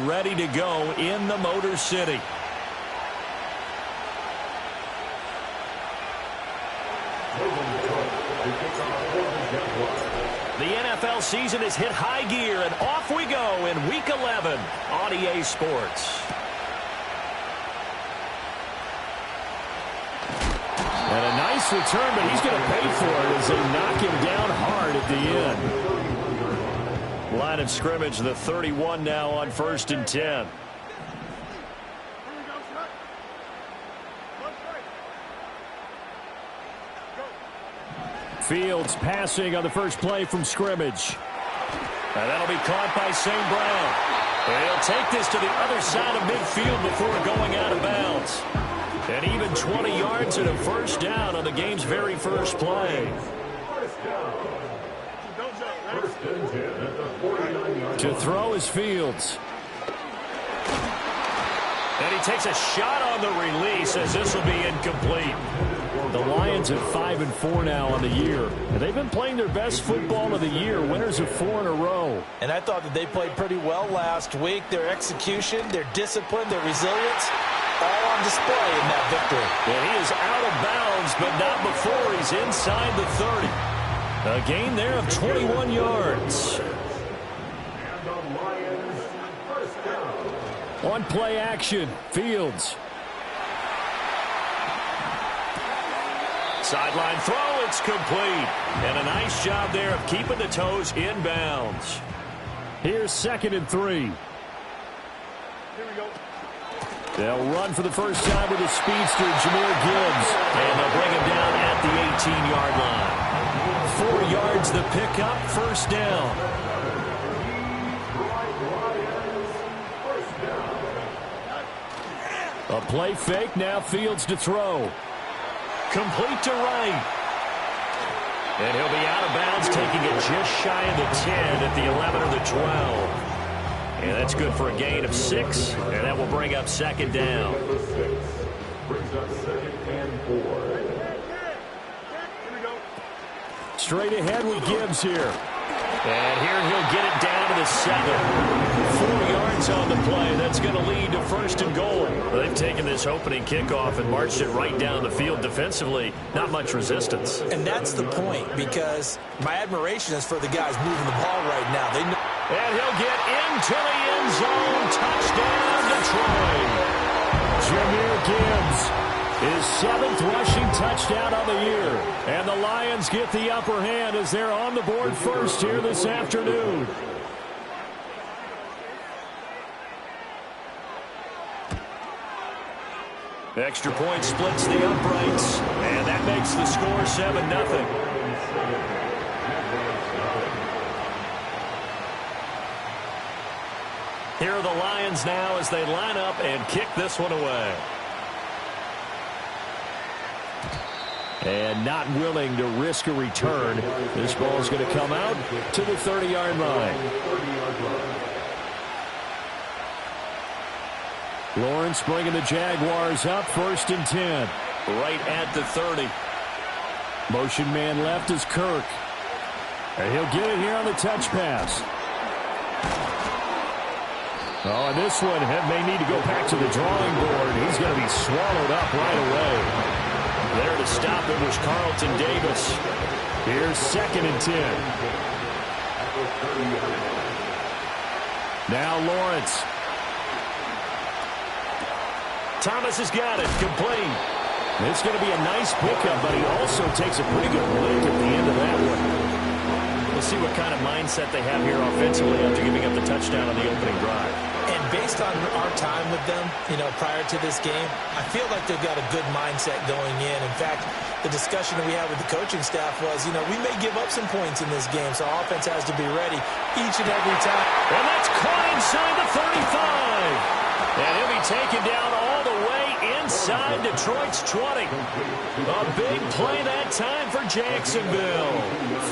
ready to go in the Motor City. The NFL season has hit high gear, and off we go in Week 11 on EA Sports. And a nice return, but he's going to pay for it as they knock him down hard at the end. Line of scrimmage, the 31 now on 1st and 10. Fields passing on the first play from scrimmage. And that'll be caught by St. Brown. And he'll take this to the other side of midfield before going out of bounds. And even 20 yards and a first down on the game's very first play. To throw is Fields. And he takes a shot on the release as this will be incomplete. The Lions at 5-4 now on the year. And they've been playing their best football of the year. Winners of 4 in a row. And I thought that they played pretty well last week. Their execution, their discipline, their resilience, all on display in that victory. And he is out of bounds, but not before he's inside the 30. A gain there of 21 yards. On play action, Fields. Sideline throw, it's complete. And a nice job there of keeping the toes in bounds. Here's 2nd and 3. Here we go. They'll run for the first time with the speedster, Jahmyr Gibbs. And they'll bring him down at the 18-yard line. 4 yards the pickup, first down. A play fake, now Fields to throw. Complete to Wright. And he'll be out of bounds, taking it just shy of the 10 at the 11 or the 12. And that's good for a gain of 6, and that will bring up 2nd down. Straight ahead with Gibbs here. And here he'll get it down to the 7. 4 yards on the play. That's going to lead to 1st and goal. They've taken this opening kickoff and marched it right down the field defensively. Not much resistance. And that's the point, because my admiration is for the guys moving the ball right now. They know. And he'll get into the end zone. Touchdown, Detroit. Jahmyr Gibbs. His 7th rushing touchdown of the year. And the Lions get the upper hand as they're on the board first here this afternoon. Extra point splits the uprights. And that makes the score 7-0. Here are the Lions now as they line up and kick this one away. And not willing to risk a return. This ball is going to come out to the 30-yard line. Lawrence bringing the Jaguars up, 1st and 10. Right at the 30. Motion man left is Kirk. And he'll get it here on the touch pass. Oh, and this one may need to go back to the drawing board. He's going to be swallowed up right away. There to stop it was Carlton Davis. Here's 2nd and 10. Now Lawrence. Thomas has got it. Complete. It's going to be a nice pickup, but he also takes a pretty good lick at the end of that one. We'll see what kind of mindset they have here offensively after giving up the touchdown on the opening drive. And based on our time with them, prior to this game, I feel like they've got a good mindset going in. In fact, the discussion that we had with the coaching staff was, we may give up some points in this game, so our offense has to be ready each and every time. And that's caught inside the 35. And he'll be taken down all the way inside Detroit's 20. A big play that time for Jacksonville.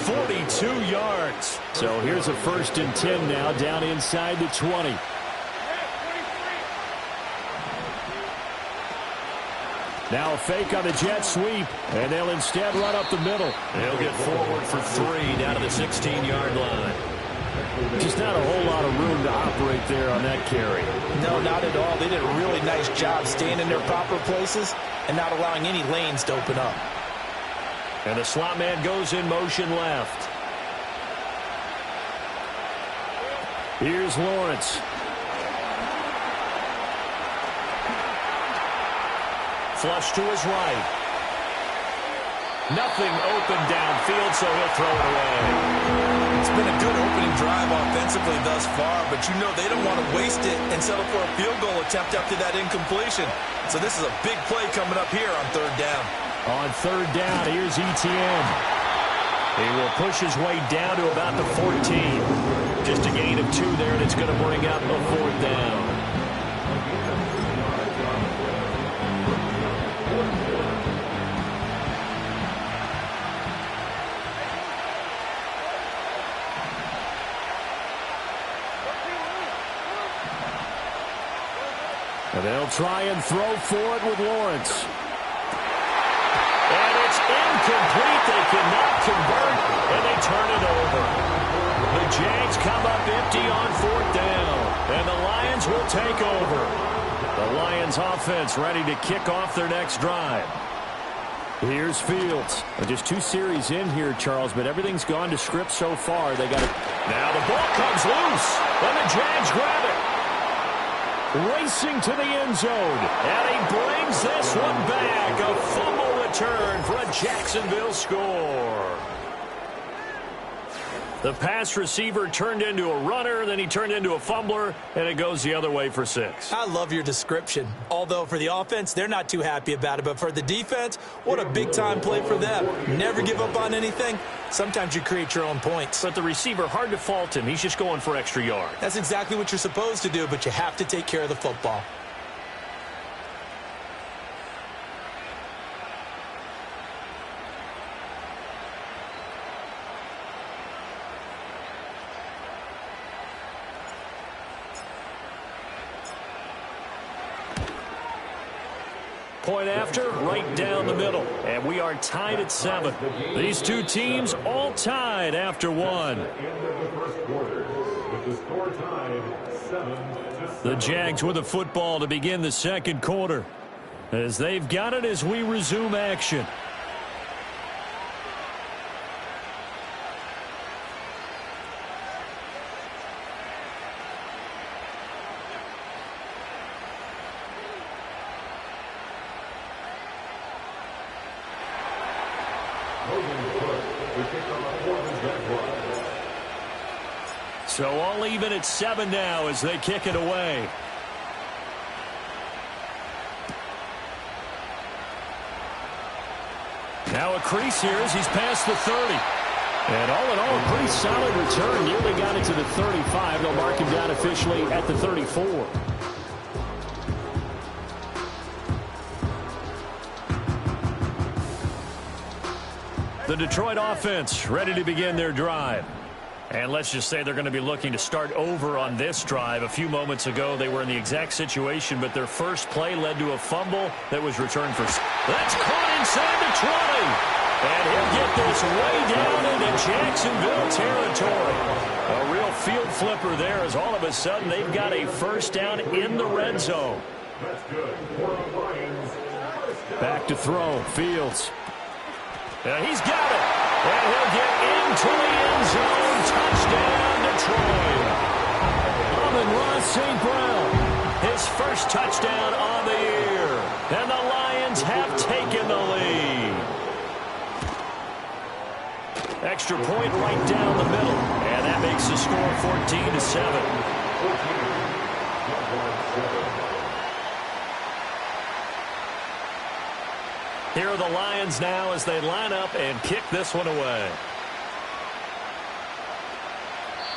42 yards. So here's a 1st and 10 now down inside the 20. Now a fake on the jet sweep, and they'll instead run up the middle. They'll get forward for 3 down to the 16-yard line. Just not a whole lot of room to operate there on that carry. No, not at all. They did a really nice job staying in their proper places and not allowing any lanes to open up. And the slot man goes in motion left. Here's Lawrence. Flush to his right. Nothing open downfield, so he'll throw it away. It's been a good opening drive offensively thus far, but you know they don't want to waste it and settle for a field goal attempt after that incompletion. So this is a big play coming up here on third down. On third down, here's Etienne. He will push his way down to about the 14. Just a gain of 2 there, and it's going to bring up a fourth down. And they'll try and throw for it with Lawrence. And it's incomplete. They cannot convert, and they turn it over. The Jags come up empty on fourth down, and the Lions will take over. The Lions offense ready to kick off their next drive. Here's Fields. Just 2 series in here, Charles, but everything's gone to script so far. They got it. Now the ball comes loose, and the Jags grab it. Racing to the end zone, and he brings this one back. A fumble return for a Jacksonville score. The pass receiver turned into a runner, then he turned into a fumbler, and it goes the other way for 6. I love your description. Although for the offense, they're not too happy about it. But for the defense, what a big-time play for them. Never give up on anything. Sometimes you create your own points. But the receiver, hard to fault him. He's just going for extra yards. That's exactly what you're supposed to do, but you have to take care of the football. Point after, right down the middle. And we are tied at 7. These 2 teams all tied after 1. The Jags with the football to begin the second quarter, as they've got it as we resume action. So all even at 7 now as they kick it away. Now a crease here as he's past the 30. And all in all, a pretty solid return. Nearly got it to the 35. They'll mark him down officially at the 34. The Detroit offense ready to begin their drive. And let's just say they're going to be looking to start over on this drive. A few moments ago, they were in the exact situation, but their first play led to a fumble that was returned for. That's caught inside the 20. And he'll get this way down into Jacksonville territory. A real field flipper there as all of a sudden they've got a first down in the red zone. Back to throw, Fields. He's got it. And he'll get into the end zone. Touchdown, Detroit. Amon-Ra St. Brown, his first touchdown on the year. And the Lions have taken the lead. Extra point right down the middle. And that makes the score 14-7. Here are the Lions now as they line up and kick this one away.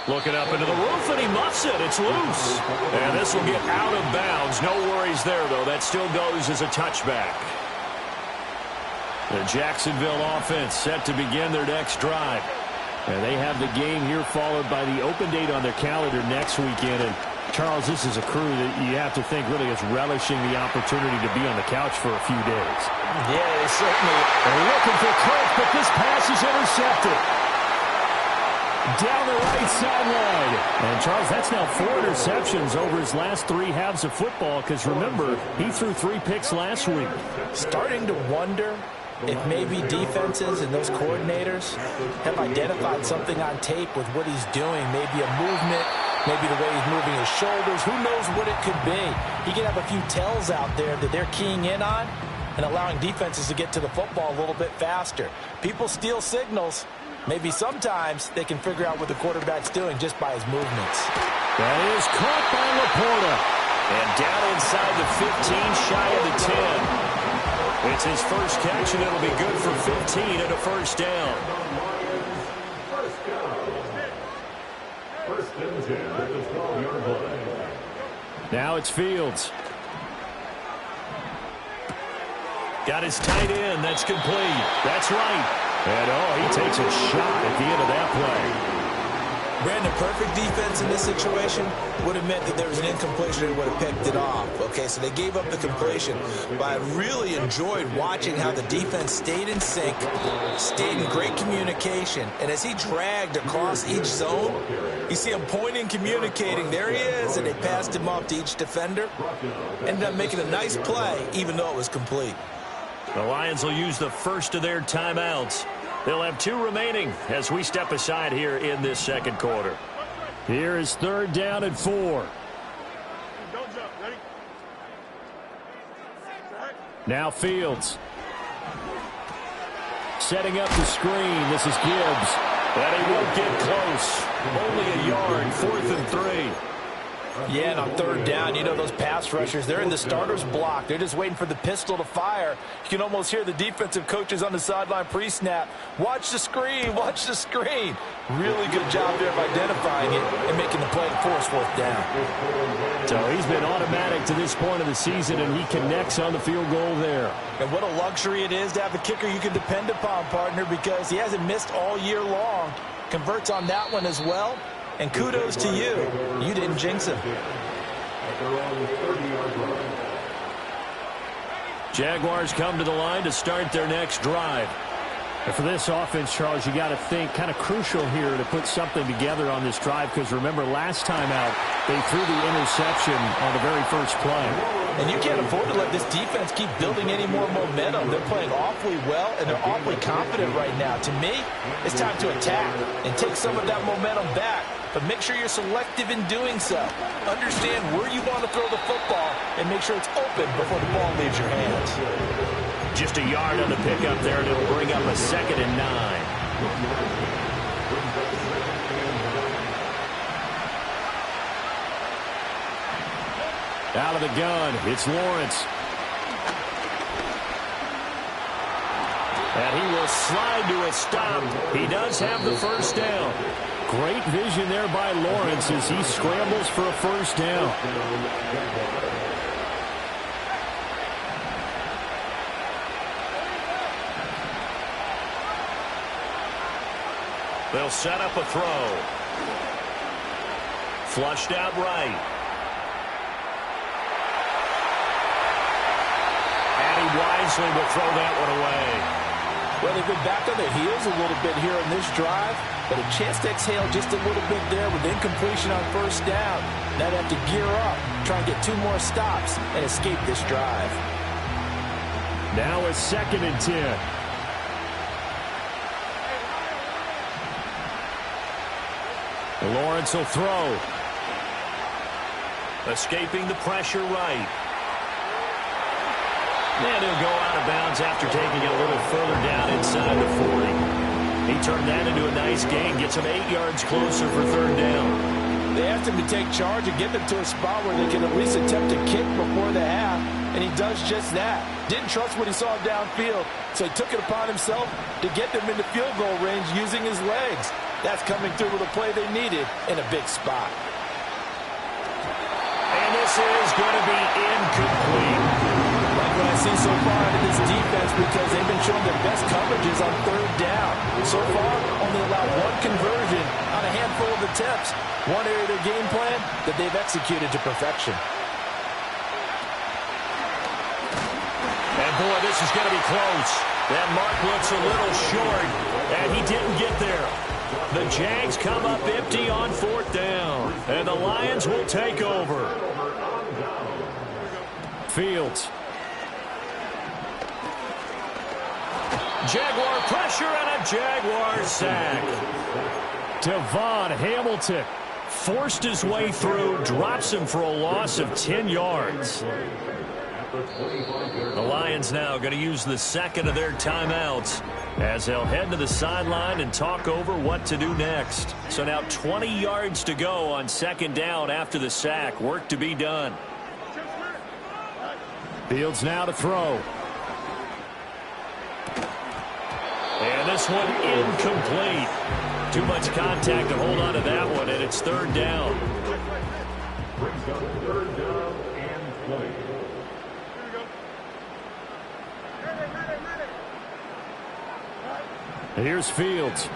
Looking up into the roof, and he muffs it. It's loose. And this will get out of bounds. No worries there, though. That still goes as a touchback. The Jacksonville offense set to begin their next drive. And they have the game here followed by the open date on their calendar next weekend. And Charles, this is a crew that you have to think really is relishing the opportunity to be on the couch for a few days. Yeah, they certainly. They're looking for Kirk, but this pass is intercepted. Down the right sideline. And, Charles, that's now 4 interceptions over his last 3 halves of football because, remember, he threw 3 picks last week. Starting to wonder if maybe defenses and those coordinators have identified something on tape with what he's doing, maybe a movement, maybe the way he's moving his shoulders. Who knows what it could be? He could have a few tells out there that they're keying in on and allowing defenses to get to the football a little bit faster. People steal signals. Maybe sometimes they can figure out what the quarterback's doing just by his movements. That is caught by Laporta. And down inside the 15, shy of the 10. It's his first catch, and it'll be good for 15 and a first down. First and 10 at the 12-yard line. Now it's Fields. Got his tight end. That's complete. That's right. And, he takes a shot at the end of that play. Brandon, perfect defense in this situation would have meant that there was an incompletion and would have picked it off. Okay, so they gave up the completion. But I really enjoyed watching how the defense stayed in sync, stayed in great communication. And as he dragged across each zone, you see him pointing, communicating. There he is, and they passed him off to each defender. Ended up making a nice play, even though it was complete. The Lions will use the first of their timeouts. They'll have 2 remaining as we step aside here in this second quarter. Here is 3rd down and 4. Don't jump. Ready? Now Fields. Setting up the screen. This is Gibbs. And he won't get close. Only a yard. 4th and 3. Yeah, and on 3rd down, you know those pass rushers, they're in the starter's block. They're just waiting for the pistol to fire. You can almost hear the defensive coaches on the sideline pre-snap. Watch the screen, watch the screen. Really good job there of identifying it and making the play to force 4th down. So he's been automatic to this point of the season, and he connects on the field goal there. And what a luxury it is to have a kicker you can depend upon, partner, because he hasn't missed all year long. Converts on that one as well. And kudos to you. You didn't jinx him. Jaguars come to the line to start their next drive. And for this offense, Charles, you got to think kind of crucial here to put something together on this drive because remember last time out they threw the interception on the very first play. And you can't afford to let this defense keep building any more momentum. They're playing awfully well, and they're awfully confident right now. To me, it's time to attack and take some of that momentum back. But make sure you're selective in doing so. Understand where you want to throw the football and make sure it's open before the ball leaves your hands. Just a yard on the pickup there, and it'll bring up a 2nd and 9. Out of the gun, it's Lawrence. And he will slide to a stop. He does have the first down. Great vision there by Lawrence as he scrambles for a first down. They'll set up a throw. Flushed out right. And he wisely will throw that one away. Well, they've been back on their heels a little bit here on this drive, but a chance to exhale just a little bit there with incompletion on first down. Now they have to gear up, try and get 2 more stops, and escape this drive. Now a 2nd and 10. Lawrence will throw. Escaping the pressure right. And he'll go out of bounds after taking it a little further down inside the 40. He turned that into a nice gain, gets him 8 yards closer for 3rd down. They asked him to take charge and get them to a spot where they can at least attempt to kick before the half, and he does just that. Didn't trust what he saw downfield, so he took it upon himself to get them into field goal range using his legs. That's coming through with a play they needed in a big spot. And this is going to be incomplete. Like what I see so far out of this defense because they've been showing their best coverages on 3rd down. So far, only allowed 1 conversion on a handful of attempts. One area of their game plan that they've executed to perfection. And boy, this is going to be close. That mark looks a little short, and he didn't get there. The Jags come up empty on 4th down. And the Lions will take over. Fields. Jaguar pressure and a Jaguar sack. Devon Hamilton forced his way through, drops him for a loss of 10 yards. The Lions now going to use the second of their timeouts as they'll head to the sideline and talk over what to do next. So now 20 yards to go on 2nd down after the sack. Work to be done. Fields now to throw. And this one incomplete. Too much contact to hold on to that one, and it's 3rd down. Brings up 3rd down and 20. Here's Fields.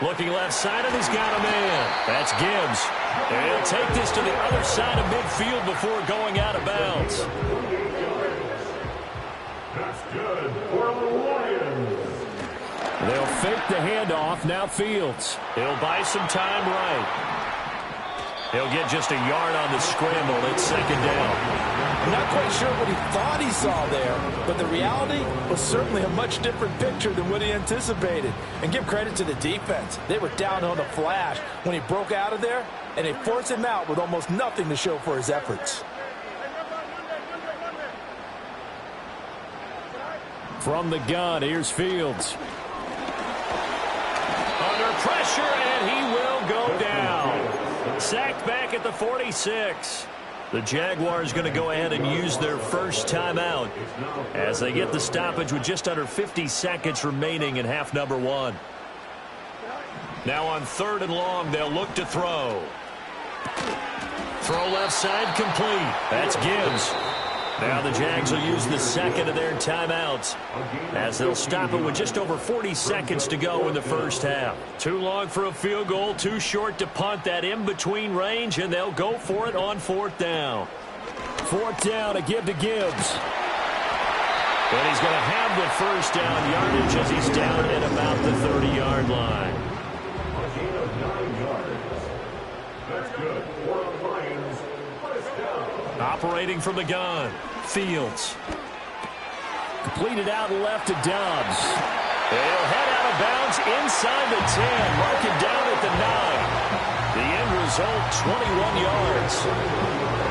Looking left side, and he's got a man. That's Gibbs. And he'll take this to the other side of midfield before going out of bounds. That's good for the Lions. They'll fake the handoff. Now Fields. He'll buy some time right. He'll get just a yard on the scramble. It's 2nd down. I'm not quite sure what he thought he saw there, but the reality was certainly a much different picture than what he anticipated. And give credit to the defense. They were down on the flash when he broke out of there, and they forced him out with almost nothing to show for his efforts. From the gun, here's Fields. Under pressure, and he will go down. Sacked back at the 46. The Jaguars going to go ahead and use their first timeout as they get the stoppage with just under 50 seconds remaining in half number 1. Now on 3rd and long, they'll look to throw. Throw left side complete. That's Gibbs. Now the Jags will use the second of their timeouts as they'll stop it with just over 40 seconds to go in the first half. Too long for a field goal, too short to punt that in-between range, and they'll go for it on 4th down. 4th down to give to Gibbs. And he's going to have the first down yardage as he's down at about the 30-yard line. A gain of 9 yards. That's good for the Lions. First down. Operating from the gun, Fields. Completed out left to Dobbs. They'll head out of bounds inside the 10. Mark it down at the 9. The end result, 21 yards.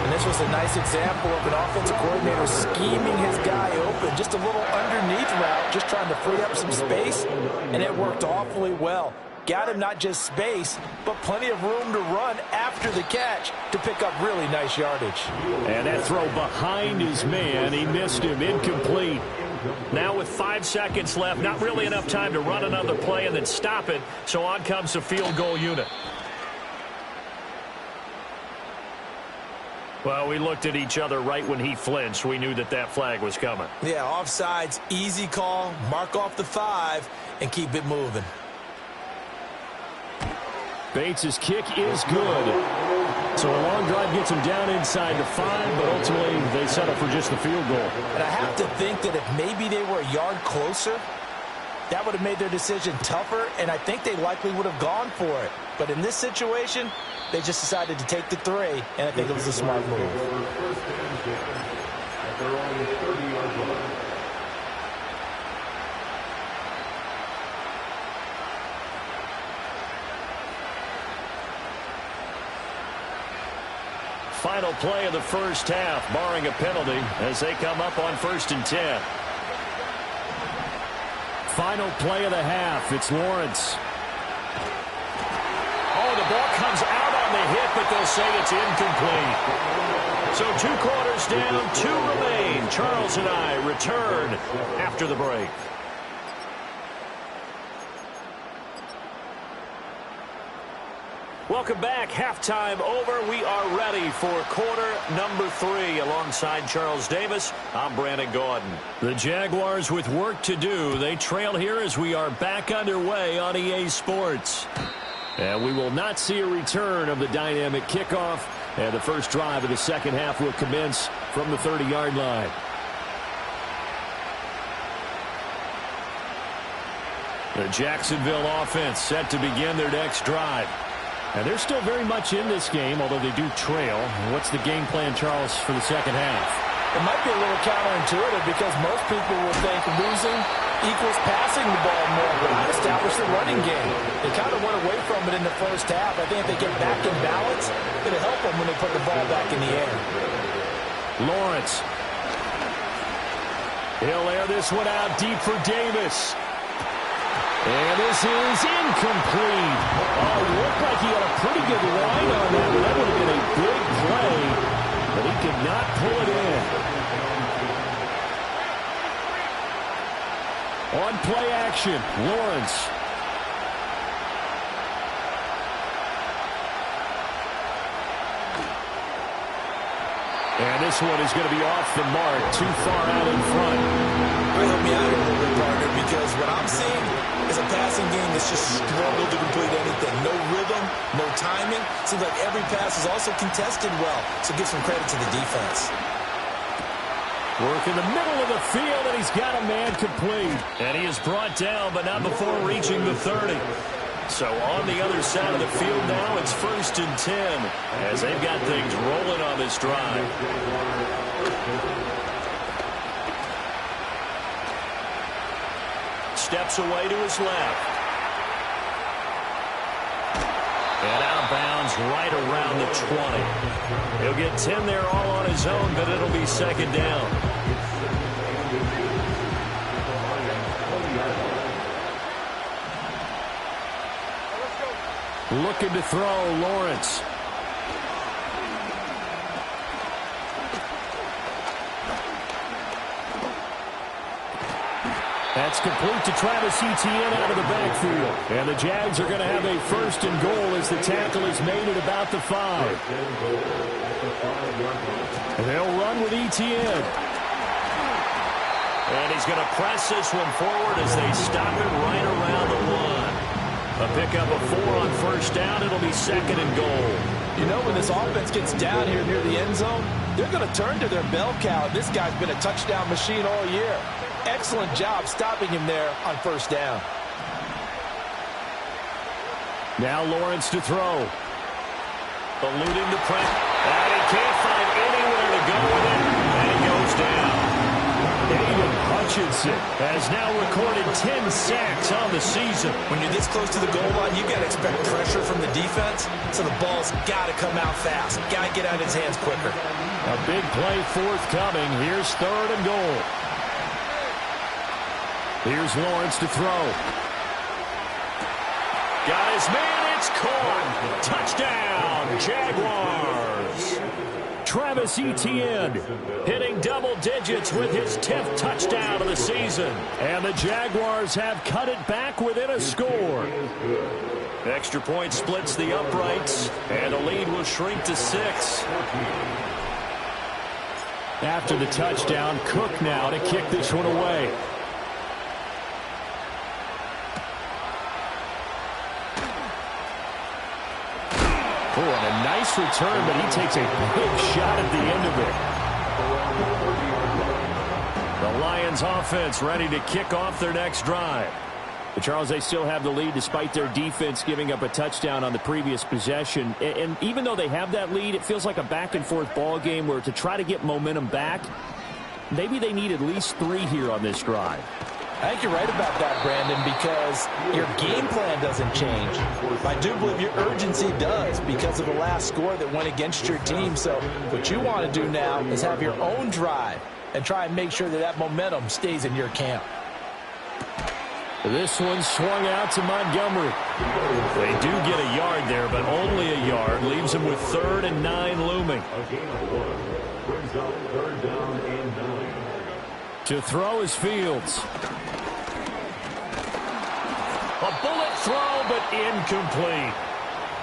And this was a nice example of an offensive coordinator scheming his guy open. Just a little underneath route, just trying to free up some space, and it worked awfully well. Got him not just space, but plenty of room to run after the catch to pick up really nice yardage. And that throw behind his man, he missed him, incomplete. Now with 5 seconds left, not really enough time to run another play and then stop it, so on comes the field goal unit. Well, we looked at each other right when he flinched. We knew that that flag was coming. Yeah, offsides, easy call, mark off the 5, and keep it moving. Bates' kick is good. So a long drive gets him down inside the 5, but ultimately they settle for just the field goal. And I have to think that if maybe they were a yard closer, that would have made their decision tougher, and I think they likely would have gone for it. But in this situation, they just decided to take the 3, and I think it was a smart move. Final play of the first half, barring a penalty, as they come up on 1st and 10. Final play of the half, it's Lawrence. Oh, the ball comes out on the hit, but they'll say it's incomplete. So 2 quarters down, 2 remain. Charles and I return after the break. Welcome back. Halftime over. We are ready for quarter number 3. Alongside Charles Davis, I'm Brandon Gordon. The Jaguars with work to do. They trail here as we are back underway on EA Sports. And we will not see a return of the dynamic kickoff. And the first drive of the second half will commence from the 30-yard line. The Jacksonville offense set to begin their next drive. And they're still very much in this game, although they do trail. What's the game plan, Charles, for the second half? It might be a little counterintuitive because most people will think losing equals passing the ball more, but I established the running game. They kind of went away from it in the first half. I think if they get back in balance, it'll help them when they put the ball back in the air. Lawrence. He'll air this one out deep for Davis. And this is incomplete. Oh, looked like he had a pretty good line on that, but that would have been a big play, but he could not pull it in. On play action, Lawrence. And this one is going to be off the mark, too far out in front. Help me out here a little bit, partner, because what I'm seeing is a passing game that's just struggled to complete anything. No rhythm, no timing. Seems like every pass is also contested well, so give some credit to the defense. Work in the middle of the field, and he's got a man complete. And he is brought down, but not before reaching the 30. So on the other side of the field now, it's 1st and 10 as they've got things rolling on this drive. Steps away to his left. And out of bounds right around the 20. He'll get 10 there all on his own, but it'll be 2nd down. Looking to throw, Lawrence. That's complete to Travis Etienne out of the backfield. And the Jags are going to have a 1st and goal as the tackle is made at about the 5. And they'll run with Etienne. And he's going to press this one forward as they stop it right around the 1. A pickup of 4 on 1st down. It'll be 2nd and goal. You know, when this offense gets down here near the end zone, they're going to turn to their bell cow. This guy's been a touchdown machine all year. Excellent job stopping him there on 1st down. Now Lawrence to throw. Eluding the press. And he can't find anywhere to go with it. And he goes down. Aiden Hutchinson has now recorded 10 sacks on the season. When you're this close to the goal line, you got to expect pressure from the defense, so the ball's got to come out fast. Got to get out of his hands quicker. A big play forthcoming. Here's 3rd and goal. Here's Lawrence to throw. Got his man. It's caught. Touchdown, Jaguars. Travis Etienne hitting double digits with his 10th touchdown of the season. And the Jaguars have cut it back within a score. Extra point splits the uprights, and the lead will shrink to 6. After the touchdown, Cook now to kick this one away. Oh, and a nice return, but he takes a big shot at the end of it. The Lions offense ready to kick off their next drive. But Charles, they still have the lead despite their defense giving up a touchdown on the previous possession. And even though they have that lead, it feels like a back-and-forth ball game where to try to get momentum back, maybe they need at least 3 here on this drive. I think you're right about that, Brandon, because your game plan doesn't change. I do believe your urgency does because of the last score that went against your team. So what you want to do now is have your own drive and try and make sure that that momentum stays in your camp. This one swung out to Montgomery. They do get a yard there, but only a yard. Leaves them with 3rd and 9 looming. To throw is Fields. A bullet throw, but incomplete.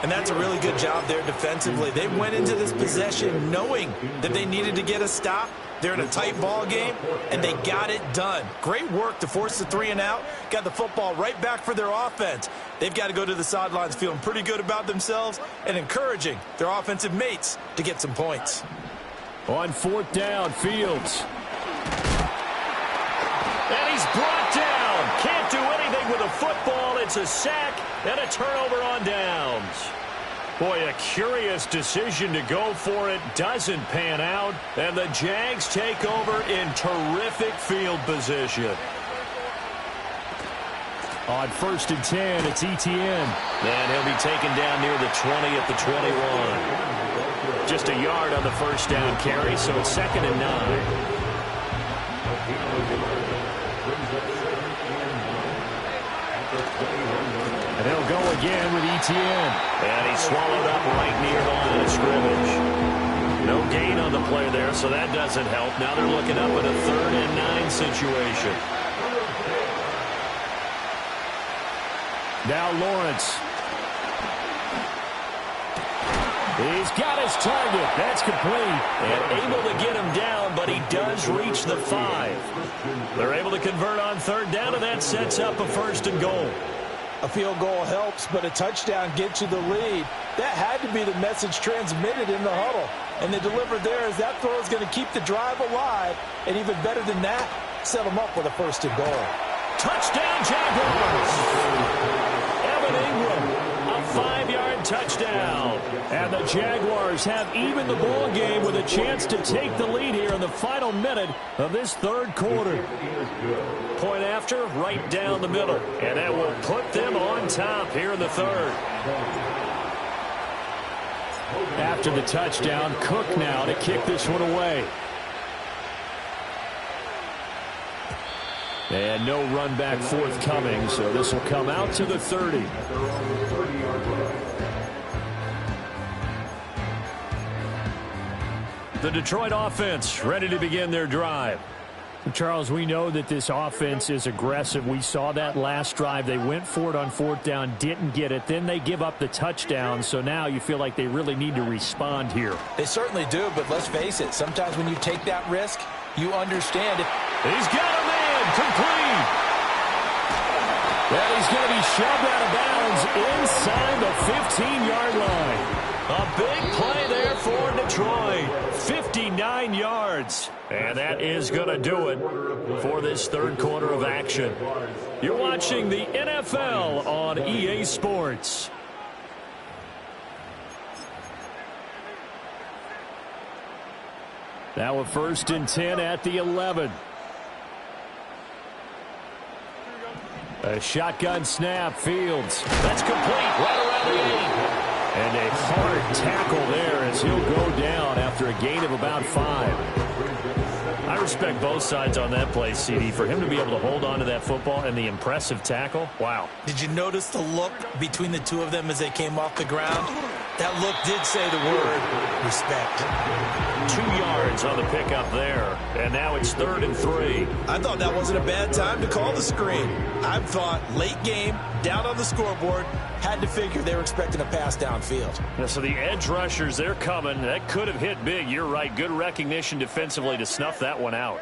And that's a really good job there defensively. They went into this possession knowing that they needed to get a stop. They're in a tight ball game, and they got it done. Great work to force the 3 and out. Got the football right back for their offense. They've got to go to the sidelines feeling pretty good about themselves and encouraging their offensive mates to get some points. On 4th down, Fields. And he's brought down. Can't do anything with the the football. It's a sack and a turnover on downs. Boy, a curious decision to go for it. Doesn't pan out. And the Jags take over in terrific field position. On 1st and 10, it's Etienne. And he'll be taken down near the 20 at the 21. Just a yard on the first down carry, so it's 2nd and 9. And they'll go again with Etienne. And he's swallowed up right near the line of scrimmage. No gain on the play there, so that doesn't help. Now they're looking up at a 3rd and 9 situation. Now Lawrence. He's got his target. That's complete. And able to get him down, but he does reach the 5. They're able to convert on 3rd down, and that sets up a 1st and goal. A field goal helps, but a touchdown gets you the lead. That had to be the message transmitted in the huddle. And they delivered there as that throw is going to keep the drive alive. And even better than that, set them up with a 1st and goal. Touchdown, Jaguars! Evan Ingram, a 5-yard touchdown. And the Jaguars have even the ball game with a chance to take the lead here in the final minute of this 3rd quarter. Point after, right down the middle. And that will put them on top here in the 3rd. After the touchdown, Cook now to kick this one away. And no run back forthcoming, so this will come out to the 30. The Detroit offense ready to begin their drive. Charles, we know that this offense is aggressive. We saw that last drive. They went for it on 4th down, didn't get it. Then they give up the touchdown, so now you feel like they really need to respond here. They certainly do, but let's face it. Sometimes when you take that risk, you understand it. He's got a man complete. Well, he's going to be shoved out of bounds inside the 15-yard line. A big play there for Detroit. 59 yards. And that is going to do it for this 3rd quarter of action. You're watching the NFL on EA Sports. Now a 1st and 10 at the 11. A shotgun snap, Fields. That's complete, right around the 8. And a hard tackle there as he'll go down after a gain of about 5. I respect both sides on that play, CD. For him to be able to hold on to that football and the impressive tackle, wow. Did you notice the look between the two of them as they came off the ground? That look did say the word respect. 2 yards on the pickup there, and now it's 3rd and 3. I thought that wasn't a bad time to call the screen. I thought late game, down on the scoreboard, had to figure they were expecting a pass downfield. Yeah, so the edge rushers, they're coming. That could have hit big. You're right. Good recognition defensively to snuff that one out.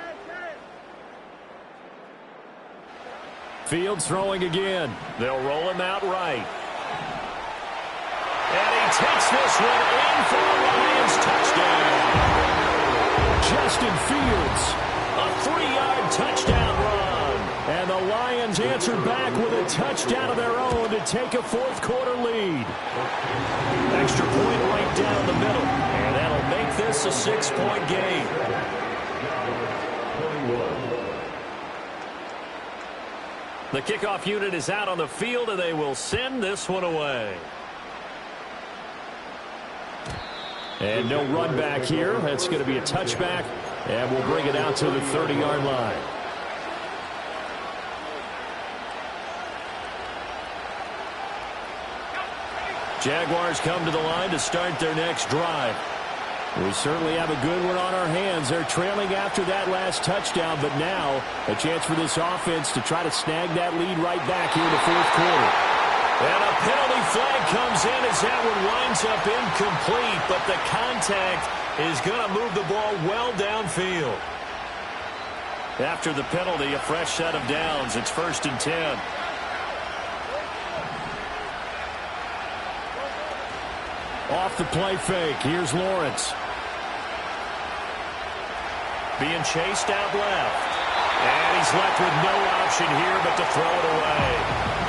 Fields throwing again. They'll roll him out right. And he takes this one in for a Lions touchdown. Justin Fields. A 3-yard touchdown run. And the Lions answered back with a touchdown of their own to take a 4th quarter lead. Extra point right down the middle. And that'll make this a 6-point game. The kickoff unit is out on the field, and they will send this one away. And no run back here. That's going to be a touchback, and we'll bring it out to the 30-yard line. Jaguars come to the line to start their next drive. We certainly have a good one on our hands. They're trailing after that last touchdown, but now a chance for this offense to try to snag that lead right back here in the 4th quarter. And a penalty flag comes in as that one winds up incomplete, but the contact is going to move the ball well downfield. After the penalty, a fresh set of downs. It's 1st and 10. Off the play fake. Here's Lawrence. Being chased out left. And he's left with no option here but to throw it away.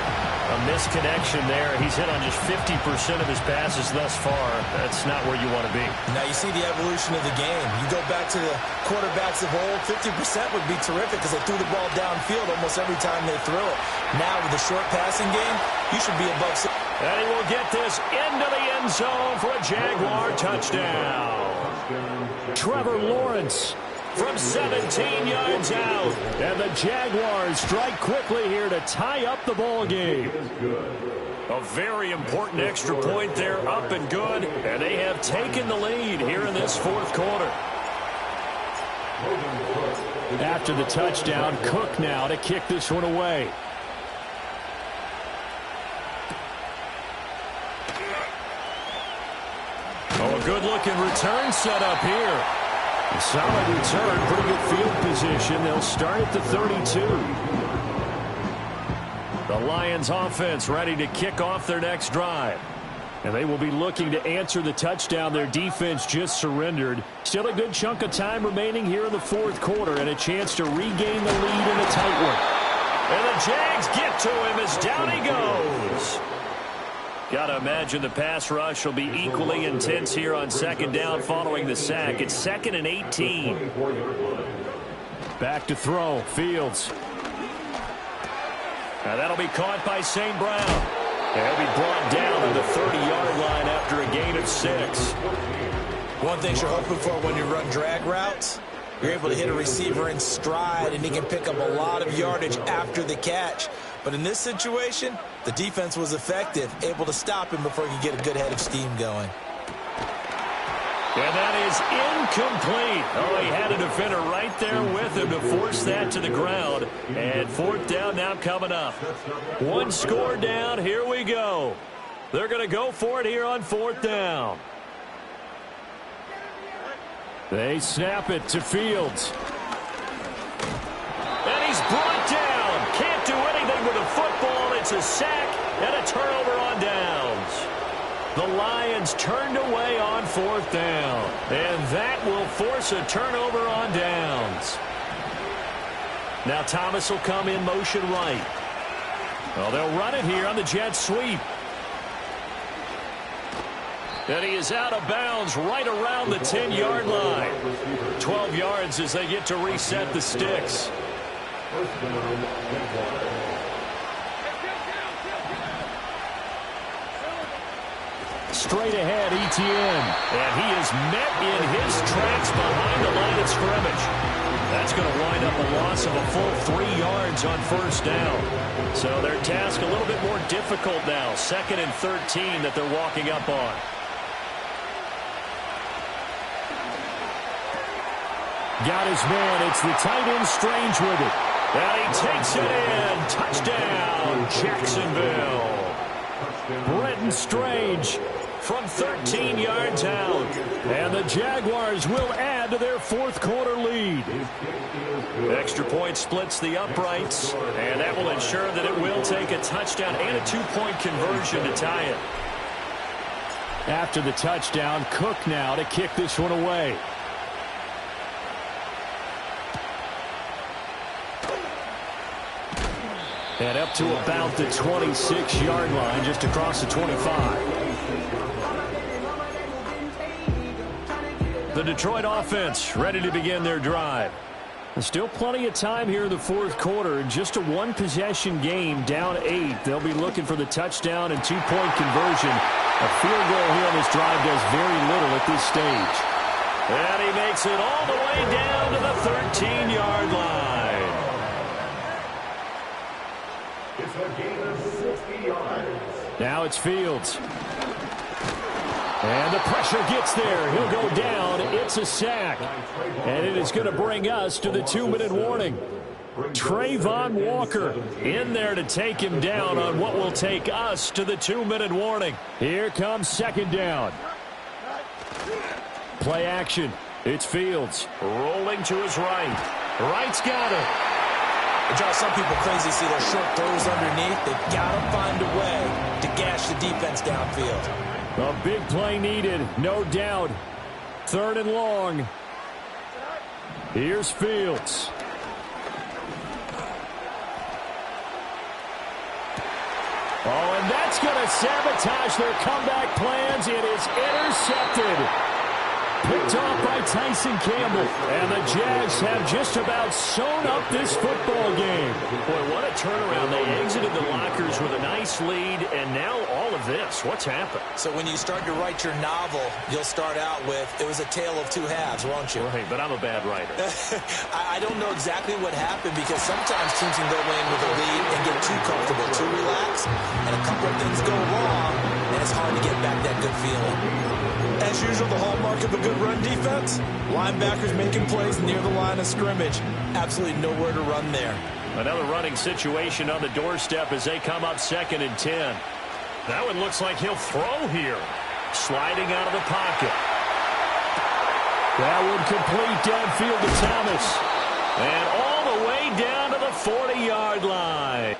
A misconnection there. He's hit on just 50% of his passes thus far. That's not where you want to be. Now you see the evolution of the game. You go back to the quarterbacks of old, 50% would be terrific because they threw the ball downfield almost every time they threw it. Now with the short passing game, you should be above. And he will get this into the end zone for a Jaguar touchdown. Trevor Lawrence from 17 yards out. And the Jaguars strike quickly here to tie up the ball game. A very important extra point there, up and good. And they have taken the lead here in this fourth quarter. After the touchdown, Cook now to kick this one away. Oh, a good-looking return set up here. A solid return, pretty good field position. They'll start at the 32. The Lions offense ready to kick off their next drive. And they will be looking to answer the touchdown their defense just surrendered. Still a good chunk of time remaining here in the fourth quarter and a chance to regain the lead in a tight one. And the Jags get to him as down he goes. Got to imagine the pass rush will be equally intense here on second down following the sack. It's 2nd and 18. Back to throw. Fields. Now that'll be caught by St. Brown. He'll be brought down to the 30-yard line after a gain of 6. One thing you're hoping for when you run drag routes, you're able to hit a receiver in stride, and he can pick up a lot of yardage after the catch. But in this situation, the defense was effective, able to stop him before he could get a good head of steam going. And that is incomplete. Oh, he had a defender right there with him to force that to the ground. And fourth down now coming up. One score down. Here we go. They're going to go for it here on fourth down. They snap it to Fields. And he's brought down. Can't do anything with the football. It's a sack and a turnover on downs. The Lions turned away on fourth down. And that will force a turnover on downs. Now Thomas will come in motion right. Well, they'll run it here on the jet sweep. And he is out of bounds right around the 10-yard line. 12 yards as they get to reset the sticks. Straight ahead, Etienne. And he is met in his tracks behind the line of scrimmage. That's going to wind up a loss of a full 3 yards on first down. So their task a little bit more difficult now. 2nd and 13 that they're walking up on. Got his man. It's the tight end Strange with it. And he takes it in. Touchdown, Jacksonville. Brenton Strange from 13 yards out. And the Jaguars will add to their fourth quarter lead. Extra point splits the uprights. And that will ensure that it will take a touchdown and a 2-point conversion to tie it. After the touchdown, Cook now to kick this one away. And up to about the 26-yard line, just across the 25. The Detroit offense ready to begin their drive. Still plenty of time here in the fourth quarter. Just a one-possession game, down 8. They'll be looking for the touchdown and 2-point conversion. A field goal here on this drive does very little at this stage. And he makes it all the way down to the 13-yard line. It's a gain of 60 yards. Now it's Fields. And the pressure gets there. He'll go down. It's a sack. And it is going to bring us to the 2-minute warning. Trayvon Walker in there to take him down on what will take us to the 2-minute warning. Here comes second down. Play action. It's Fields. Rolling to his right. Right's got it. Josh, some people crazy see those short throws underneath. They've got to find a way to gash the defense downfield. A big play needed, no doubt. 3rd and long. Here's Oh, and that's going to sabotage their comeback plans. It is intercepted. Picked off by Tyson Campbell. And the Jags have just about sewn up this football game. Boy, what a turnaround. They exited the lockers with a nice lead, and now all of this. What's happened? So when you start to write your novel, you'll start out with, it was a tale of two halves, won't you? Right, but I'm a bad writer. I don't know exactly what happened because sometimes teams can go in with a lead and get too comfortable, too relaxed, and a couple of things go wrong, and it's hard to get back that good feeling. As usual, the hallmark of a good run defense, linebackers making plays near the line of scrimmage. Absolutely nowhere to run there. Another running situation on the doorstep as they come up 2nd and 10. That one looks like he'll throw here. Sliding out of the pocket. That would complete downfield to Thomas. And all the way down to the 40-yard line.